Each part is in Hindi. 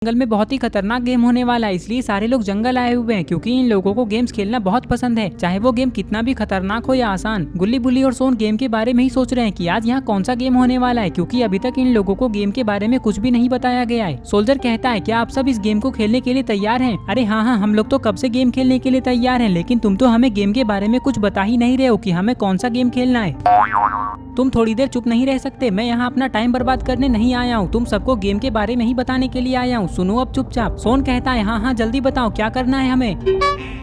जंगल में बहुत ही खतरनाक गेम होने वाला है, इसलिए सारे लोग जंगल आए हुए हैं क्योंकि इन लोगों को गेम्स खेलना बहुत पसंद है, चाहे वो गेम कितना भी खतरनाक हो या आसान। गुल्ली बुल्ली और सोन गेम के बारे में ही सोच रहे हैं कि आज यहाँ कौन सा गेम होने वाला है, क्योंकि अभी तक इन लोगों को गेम के बारे में कुछ भी नहीं बताया गया है। सोल्जर कहता है क्या आप सब इस गेम को खेलने के लिए तैयार हैं? अरे हाँ, हम लोग तो कब से गेम खेलने के लिए तैयार हैं, लेकिन तुम तो हमें गेम के बारे में कुछ बता ही नहीं रहे हो कि हमें कौन सा गेम खेलना है। तुम थोड़ी देर चुप नहीं रह सकते? मैं यहाँ अपना टाइम बर्बाद करने नहीं आया हूँ, तुम सबको गेम के बारे में ही बताने के लिए आया हूँ। सुनो अब चुपचाप। सोन कहता है हाँ जल्दी बताओ क्या करना है हमें।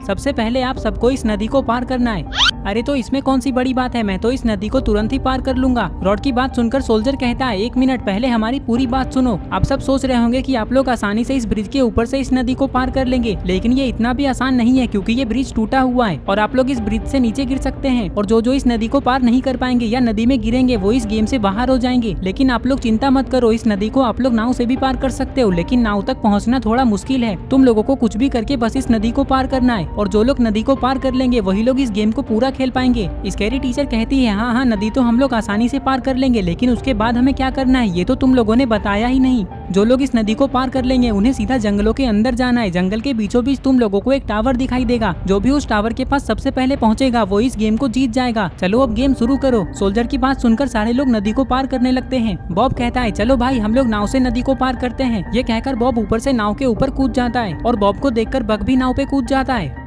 सबसे पहले आप सबको इस नदी को पार करना है। अरे तो इसमें कौन सी बड़ी बात है, मैं तो इस नदी को तुरंत ही पार कर लूंगा। रॉड की बात सुनकर सोल्जर कहता है 1 मिनट पहले हमारी पूरी बात सुनो। आप सब सोच रहे होंगे कि आप लोग आसानी से इस ब्रिज के ऊपर से इस नदी को पार कर लेंगे, लेकिन ये इतना भी आसान नहीं है क्योंकि ये ब्रिज टूटा हुआ है और आप लोग इस ब्रिज से नीचे गिर सकते हैं और जो इस नदी को पार नहीं कर पाएंगे या नदी में गिरेंगे वो इस गेम से बाहर हो जाएंगे। लेकिन आप लोग चिंता मत करो, इस नदी को आप लोग नाव से भी पार कर सकते हो, लेकिन नाव तक पहुँचना थोड़ा मुश्किल है। तुम लोगों को कुछ भी करके बस इस नदी को पार करना है और जो लोग नदी को पार कर लेंगे वही लोग इस गेम को पूरा खेल पाएंगे। स्कैरी टीचर कहती है हाँ नदी तो हम लोग आसानी से पार कर लेंगे, लेकिन उसके बाद हमें क्या करना है ये तो तुम लोगों ने बताया ही नहीं। जो लोग इस नदी को पार कर लेंगे उन्हें सीधा जंगलों के अंदर जाना है। जंगल के बीचों बीच तुम लोगों को एक टावर दिखाई देगा, जो भी उस टावर के पास सबसे पहले पहुंचेगा वो इस गेम को जीत जाएगा। चलो अब गेम शुरू करो। सोल्जर की बात सुनकर सारे लोग नदी को पार करने लगते हैं। बॉब कहता है चलो भाई हम लोग नाव से नदी को पार करते हैं। ये कहकर बॉब ऊपर से नाव के ऊपर कूद जाता है और बॉब को देखकर बग भी नाव पे कूद जाता है।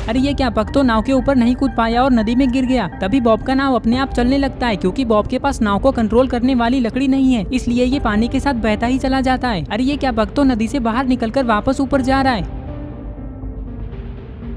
अरे ये क्या, बग तो नाव के ऊपर नहीं कूद पाया और नदी में गिर गया। तभी बॉब का नाव अपने आप चलने लगता है क्योंकि बॉब के पास नाव को कंट्रोल करने वाली लकड़ी नहीं है, इसलिए ये पानी के साथ बहता ही चला जाता है। अरे ये क्या, बग तो नदी से बाहर निकलकर वापस ऊपर जा रहा है।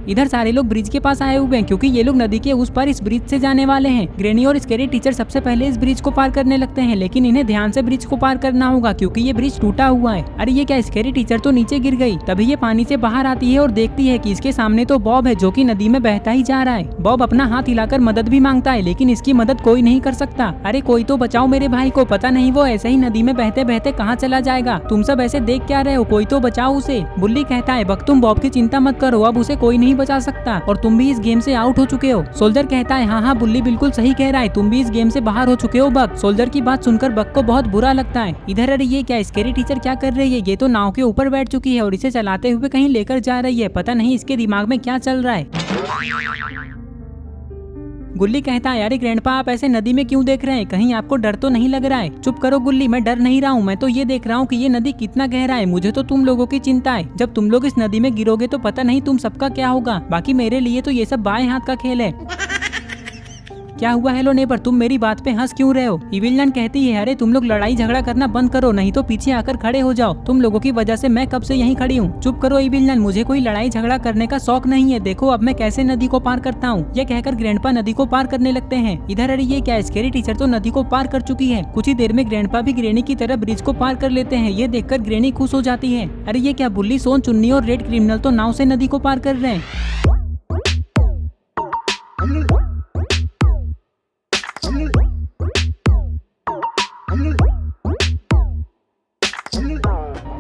इधर सारे लोग ब्रिज के पास आए हुए हैं क्योंकि ये लोग नदी के उस पार इस ब्रिज से जाने वाले हैं। ग्रेनी और स्कैरी टीचर सबसे पहले इस ब्रिज को पार करने लगते हैं, लेकिन इन्हें ध्यान से ब्रिज को पार करना होगा क्योंकि ये ब्रिज टूटा हुआ है। अरे ये क्या, स्कैरी टीचर तो नीचे गिर गई। तभी ये पानी से बाहर आती है और देखती है कि इसके सामने तो बॉब है जो कि नदी में बहता ही जा रहा है। बॉब अपना हाथ हिलाकर मदद भी मांगता है, लेकिन इसकी मदद कोई नहीं कर सकता। अरे कोई तो बचाओ मेरे भाई को, पता नहीं वो ऐसे ही नदी में बहते बहते कहाँ चला जाएगा। तुम सब ऐसे देख क्या रहे हो, कोई तो बचाओ उसे। बुल्ली कहता है बग तुम बॉब की चिंता मत करो, अब उसे कोई नहीं बचा सकता और तुम भी इस गेम से आउट हो चुके हो। सोल्जर कहता है हाँ बुल्ली बिल्कुल सही कह रहा है, तुम भी इस गेम से बाहर हो चुके हो बग। सोल्जर की बात सुनकर बग को बहुत बुरा लगता है। इधर अरे ये क्या, स्कैरी टीचर क्या कर रही है? ये तो नाव के ऊपर बैठ चुकी है और इसे चलाते हुए कहीं लेकर जा रही है। पता नहीं इसके दिमाग में क्या चल रहा है। गुल्ली कहता है अरे ग्रैंडपा आप ऐसे नदी में क्यों देख रहे हैं, कहीं आपको डर तो नहीं लग रहा है? चुप करो गुल्ली, मैं डर नहीं रहा हूँ, मैं तो ये देख रहा हूँ कि ये नदी कितना गहरा है। मुझे तो तुम लोगों की चिंता है, जब तुम लोग इस नदी में गिरोगे तो पता नहीं तुम सबका क्या होगा। बाकी मेरे लिए तो ये सब बाएं हाथ का खेल है। क्या हुआ हेलो नेबर, तुम मेरी बात पे हंस क्यों रहे हो? इविलनन कहती है अरे तुम लोग लड़ाई झगड़ा करना बंद करो, नहीं तो पीछे आकर खड़े हो जाओ। तुम लोगों की वजह से मैं कब से यहीं खड़ी हूँ। चुप करो इविलनन, मुझे कोई लड़ाई झगड़ा करने का शौक नहीं है। देखो अब मैं कैसे नदी को पार करता हूँ। ये कहकर ग्रैंडपा नदी को पार करने लगते हैं। इधर अरे ये क्या, स्कैरी टीचर तो नदी को पार कर चुकी है। कुछ ही देर में ग्रैंडपा भी ग्रेनी की तरह ब्रिज को पार कर लेते हैं। ये देखकर ग्रेनी खुश हो जाती है। अरे ये क्या, बुल्ली सोन चुन्नी और रेड क्रिमिनल तो नाव से नदी को पार कर रहे हैं।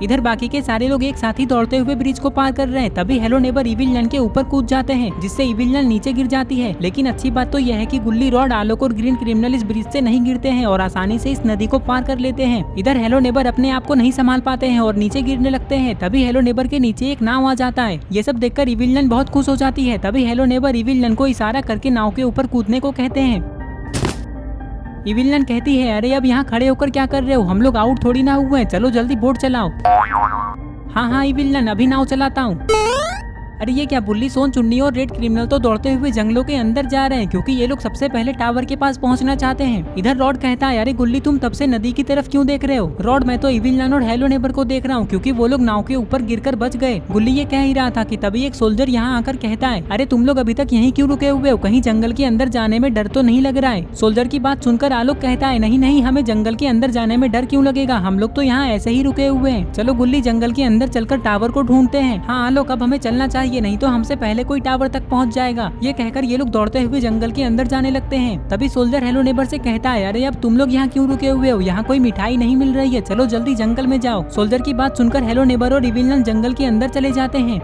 इधर बाकी के सारे लोग एक साथ ही दौड़ते हुए ब्रिज को पार कर रहे हैं। तभी हेलो नेबर इविलनन के ऊपर कूद जाते हैं, जिससे इविलनन नीचे गिर जाती है। लेकिन अच्छी बात तो यह है कि गुल्ली, रॉड, आलोक और ग्रीन क्रिमिनल इस ब्रिज से नहीं गिरते हैं और आसानी से इस नदी को पार कर लेते हैं। इधर हेलो नेबर अपने आप को नहीं संभाल पाते हैं और नीचे गिरने लगते हैं। तभी हेलो नेबर के नीचे एक नाव आ जाता है। ये सब देखकर इविलनन बहुत खुश हो जाती है। तभी हेलो नेबर इविलनन को इशारा करके नाव के ऊपर कूदने को कहते हैं। इविलनन कहती है अरे अब यहाँ खड़े होकर क्या कर रहे हो, हम लोग आउट थोड़ी ना हुए हैं, चलो जल्दी बोट चलाओ। हाँ इविलनन अभी नाव चलाता हूँ। अरे ये क्या, बुल्ली सोन चुन्नी और रेड क्रिमिनल तो दौड़ते हुए जंगलों के अंदर जा रहे हैं क्योंकि ये लोग सबसे पहले टावर के पास पहुंचना चाहते हैं। इधर रॉड कहता है अरे गुल्ली तुम तब से नदी की तरफ क्यों देख रहे हो? रॉड मैं तो इविलनन और हेलो नेबर को देख रहा हूँ क्योंकि वो लोग नाव के ऊपर गिरकर बच गए। गुल्ली ये कह ही रहा था कि तभी एक सोल्जर यहाँ आकर कहता है अरे तुम लोग अभी तक यहीं क्यों रुके हुए हो, कहीं जंगल के अंदर जाने में डर तो नहीं लग रहा है? सोल्जर की बात सुनकर आलोक कहता है नहीं हमें जंगल के अंदर जाने में डर क्यों लगेगा, हम लोग तो यहाँ ऐसे ही रुके हुए हैं। चलो गुल्ली जंगल के अंदर चलकर टावर को ढूंढते हैं। हाँ आलोक अब हमें चलना चाहिए, नहीं तो हमसे पहले कोई टावर तक पहुंच जाएगा। ये कहकर ये लोग दौड़ते हुए जंगल के अंदर जाने लगते हैं। तभी सोल्जर हेलो नेबर से कहता है अरे अब तुम लोग यहाँ क्यों रुके हुए हो, यहाँ कोई मिठाई नहीं मिल रही है, चलो जल्दी जंगल में जाओ। सोल्जर की बात सुनकर हेलो नेबर और इविलनन जंगल के अंदर चले जाते हैं।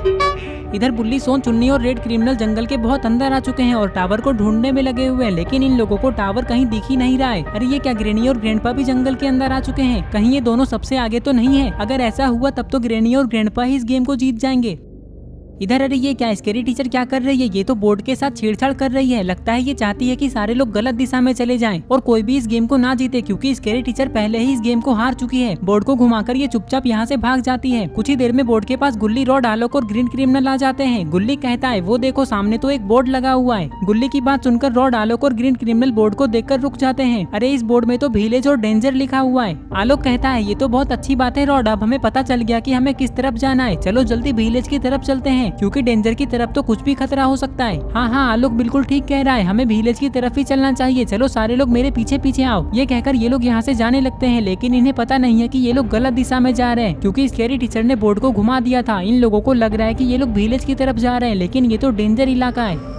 इधर बुल्ली, सोन, चुन्नी और रेड क्रिमिनल जंगल के बहुत अंदर आ चुके हैं और टावर को ढूंढने में लगे हुए हैं, लेकिन इन लोगों को टावर कहीं दिख ही नहीं रहा है। अरे ये क्या, ग्रेनी और ग्रैंडपा भी जंगल के अंदर आ चुके हैं? कहीं ये दोनों सबसे आगे तो नहीं है? अगर ऐसा हुआ तब तो ग्रेनी और ग्रैंडपा ही इस गेम को जीत जाएंगे। इधर अरे ये क्या, स्केरी टीचर क्या कर रही है? ये तो बोर्ड के साथ छेड़छाड़ कर रही है। लगता है ये चाहती है कि सारे लोग गलत दिशा में चले जाएं और कोई भी इस गेम को ना जीते, क्योंकि स्केरी टीचर पहले ही इस गेम को हार चुकी है। बोर्ड को घुमाकर ये चुपचाप यहाँ से भाग जाती है। कुछ ही देर में बोर्ड के पास गुल्ली, रॉड, आलोक और ग्रीन क्रिमिनल आ जाते हैं। गुल्ली कहता है वो देखो सामने तो एक बोर्ड लगा हुआ है। गुल्ली की बात सुनकर रॉड, आलोक और ग्रीन क्रिमिनल बोर्ड को देखकर रुक जाते हैं। अरे इस बोर्ड में तो विलेज और डेंजर लिखा हुआ है। आलोक कहता है ये तो बहुत अच्छी बात है रॉड, अब हमें पता चल गया कि हमें किस तरफ जाना है। चलो जल्दी विलेज की तरफ चलते हैं, क्योंकि डेंजर की तरफ तो कुछ भी खतरा हो सकता है। हाँ आलोक बिल्कुल ठीक कह रहा है, हमें विलेज की तरफ ही चलना चाहिए। चलो सारे लोग मेरे पीछे पीछे आओ। ये कहकर ये लोग यहाँ से जाने लगते हैं, लेकिन इन्हें पता नहीं है कि ये लोग गलत दिशा में जा रहे हैं, क्योंकि स्केरी टीचर ने बोर्ड को घुमा दिया था। इन लोगों को लग रहा है कि ये लोग विलेज की तरफ जा रहे हैं, लेकिन ये तो डेंजर इलाका है।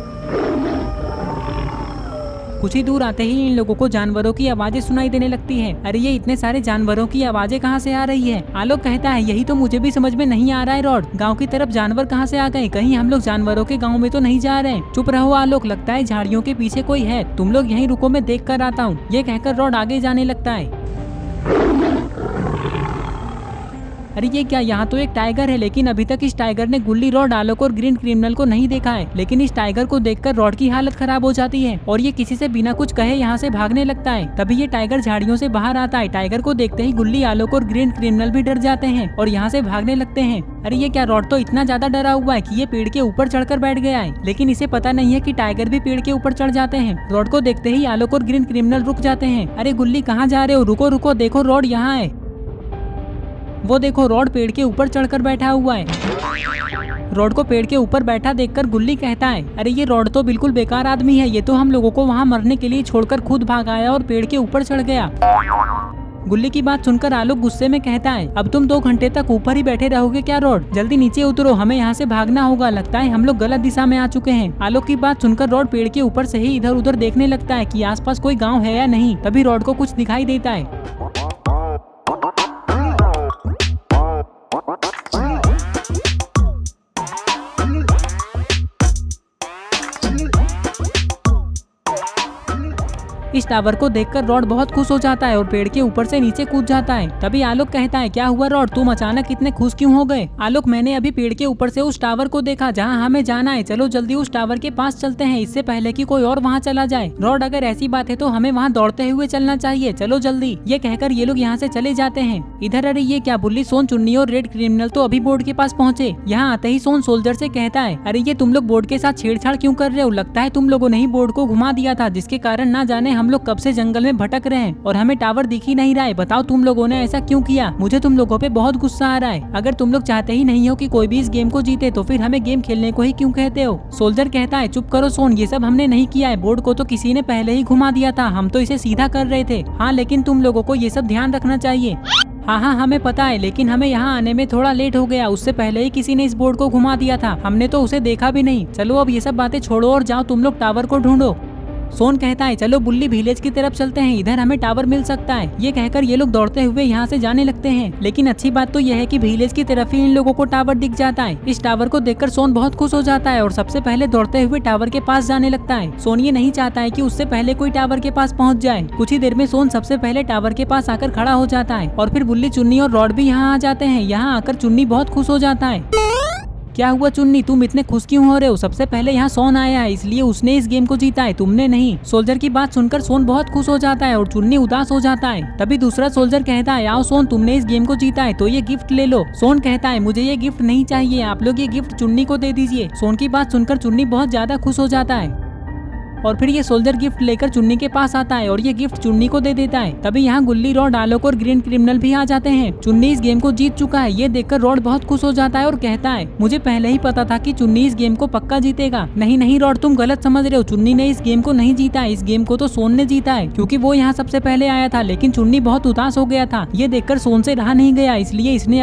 कुछ ही दूर आते ही इन लोगों को जानवरों की आवाजें सुनाई देने लगती है। अरे ये इतने सारे जानवरों की आवाजें कहाँ से आ रही है? आलोक कहता है यही तो मुझे भी समझ में नहीं आ रहा है रॉड, गांव की तरफ जानवर कहाँ से आ गए? कहीं हम लोग जानवरों के गांव में तो नहीं जा रहे हैं? चुप रहो आलोक, लगता है झाड़ियों के पीछे कोई है। तुम लोग यहीं रुको, मैं देख कर आता हूँ। ये कहकर रॉड आगे जाने लगता है। अरे ये क्या, यहाँ तो एक टाइगर है, लेकिन अभी तक इस टाइगर ने गुल्ली, रॉड, आलोक और ग्रीन क्रिमिनल को नहीं देखा है। लेकिन इस टाइगर को देखकर रॉड की हालत खराब हो जाती है और ये किसी से बिना कुछ कहे यहाँ से भागने लगता है। तभी ये टाइगर झाड़ियों से बाहर आता है। टाइगर को देखते ही गुल्ली, आलोक और ग्रीन क्रिमिनल भी डर जाते हैं और यहाँ से भागने लगते हैं। अरे ये क्या, रॉड तो इतना ज्यादा डरा हुआ है कि ये पेड़ के ऊपर चढ़कर बैठ गया है, लेकिन इसे पता नहीं है कि टाइगर भी पेड़ के ऊपर चढ़ जाते हैं। रॉड को देखते ही आलोक और ग्रीन क्रिमिनल रुक जाते हैं। अरे गुल्ली कहाँ जा रहे हो? रुको रुको, देखो रॉड यहाँ है। वो देखो रॉड पेड़ के ऊपर चढ़कर बैठा हुआ है। रॉड को पेड़ के ऊपर बैठा देखकर गुल्ली कहता है अरे ये रॉड तो बिल्कुल बेकार आदमी है, ये तो हम लोगों को वहाँ मरने के लिए छोड़कर खुद भाग आया और पेड़ के ऊपर चढ़ गया। गुल्ली की बात सुनकर आलोक गुस्से में कहता है अब तुम 2 घंटे तक ऊपर ही बैठे रहोगे क्या रॉड? जल्दी नीचे उतरो, हमें यहाँ से भागना होगा। लगता है हम लोग गलत दिशा में आ चुके हैं। आलोक की बात सुनकर रॉड पेड़ के ऊपर से ही इधर उधर देखने लगता है कि आसपास कोई गाँव है या नहीं। तभी रॉड को कुछ दिखाई देता है। इस टावर को देखकर रॉड बहुत खुश हो जाता है और पेड़ के ऊपर से नीचे कूद जाता है। तभी आलोक कहता है क्या हुआ रॉड, तुम अचानक इतने खुश क्यों हो गए? आलोक मैंने अभी पेड़ के ऊपर से उस टावर को देखा जहां हमें जाना है। चलो जल्दी उस टावर के पास चलते हैं, इससे पहले कि कोई और वहां चला जाए। रॉड अगर ऐसी बात है तो हमें वहां दौड़ते हुए चलना चाहिए, चलो जल्दी। ये कहकर ये लोग यहाँ से चले जाते हैं। इधर अरे ये क्या, बुल्ली, सोन, चुन्नी और रेड क्रिमिनल तो अभी बोर्ड के पास पहुँचे। यहाँ आते ही सोन सोल्जर से कहता है अरे ये तुम लोग बोर्ड के साथ छेड़छाड़ क्यों कर रहे हो? लगता है तुम लोगों ने ही बोर्ड को घुमा दिया था, जिसके कारण ना जाने हम लोग कब से जंगल में भटक रहे हैं और हमें टावर दिख ही नहीं रहा है। बताओ तुम लोगों ने ऐसा क्यों किया? मुझे तुम लोगों पे बहुत गुस्सा आ रहा है। अगर तुम लोग चाहते ही नहीं हो कि कोई भी इस गेम को जीते तो फिर हमें गेम खेलने को ही क्यों कहते हो? सोल्जर कहता है चुप करो सोन, ये सब हमने नहीं किया है। बोर्ड को तो किसी ने पहले ही घुमा दिया था, हम तो इसे सीधा कर रहे थे। हाँ लेकिन तुम लोगों को ये सब ध्यान रखना चाहिए। हाँ हमें पता है, लेकिन हमें यहाँ आने में थोड़ा लेट हो गया। उससे पहले ही किसी ने इस बोर्ड को घुमा दिया था, हमने तो उसे देखा भी नहीं। चलो अब ये सब बातें छोड़ो और जाओ तुम लोग टावर को ढूंढो। सोन कहता है चलो बुल्ली विलेज की तरफ चलते हैं, इधर हमें टावर मिल सकता है। ये कहकर ये लोग दौड़ते हुए यहाँ से जाने लगते हैं। लेकिन अच्छी बात तो यह है कि विलेज की तरफ ही इन लोगों को टावर दिख जाता है। इस टावर को देखकर सोन बहुत खुश हो जाता है और सबसे पहले दौड़ते हुए टावर के पास जाने लगता है। सोन ये नहीं चाहता है कि उससे पहले कोई टावर के पास पहुँच जाए। कुछ ही देर में सोन सबसे पहले टावर के पास आकर खड़ा हो जाता है और फिर बुल्ली, चुन्नी और रॉड भी यहाँ आ जाते हैं। यहाँ आकर चुन्नी बहुत खुश हो जाता है। क्या हुआ चुन्नी, तुम इतने खुश क्यों हो रहे हो? सबसे पहले यहाँ सोन आया है, इसलिए उसने इस गेम को जीता है, तुमने नहीं। सोल्जर की बात सुनकर सोन बहुत खुश हो जाता है और चुन्नी उदास हो जाता है। तभी दूसरा सोल्जर कहता है आओ सोन, तुमने इस गेम को जीता है तो ये गिफ्ट ले लो। सोन कहता है मुझे ये गिफ्ट नहीं चाहिए, आप लोग ये गिफ्ट चुन्नी को दे दीजिए। सोन की बात सुनकर चुन्नी बहुत ज्यादा खुश हो जाता है और फिर ये सोल्जर गिफ्ट लेकर चुन्नी के पास आता है और ये गिफ्ट चुन्नी को दे देता है। तभी यहाँ गुल्ली, रॉड, आलोक और ग्रीन क्रिमिनल भी आ जाते हैं। चुन्नी इस गेम को जीत चुका है। ये देखकर रॉड बहुत खुश हो जाता है और कहता है मुझे पहले ही पता था कि चुन्नी इस गेम को पक्का जीतेगा। नहीं रॉड, तुम गलत समझ रहे हो, चुन्नी ने इस गेम को नहीं जीता है। इस गेम को तो सोन ने जीता है, क्योंकि वो यहाँ सबसे पहले आया था। लेकिन चुन्नी बहुत उदास हो गया था। ये देखकर सोन से रहा नहीं गया, इसलिए इसने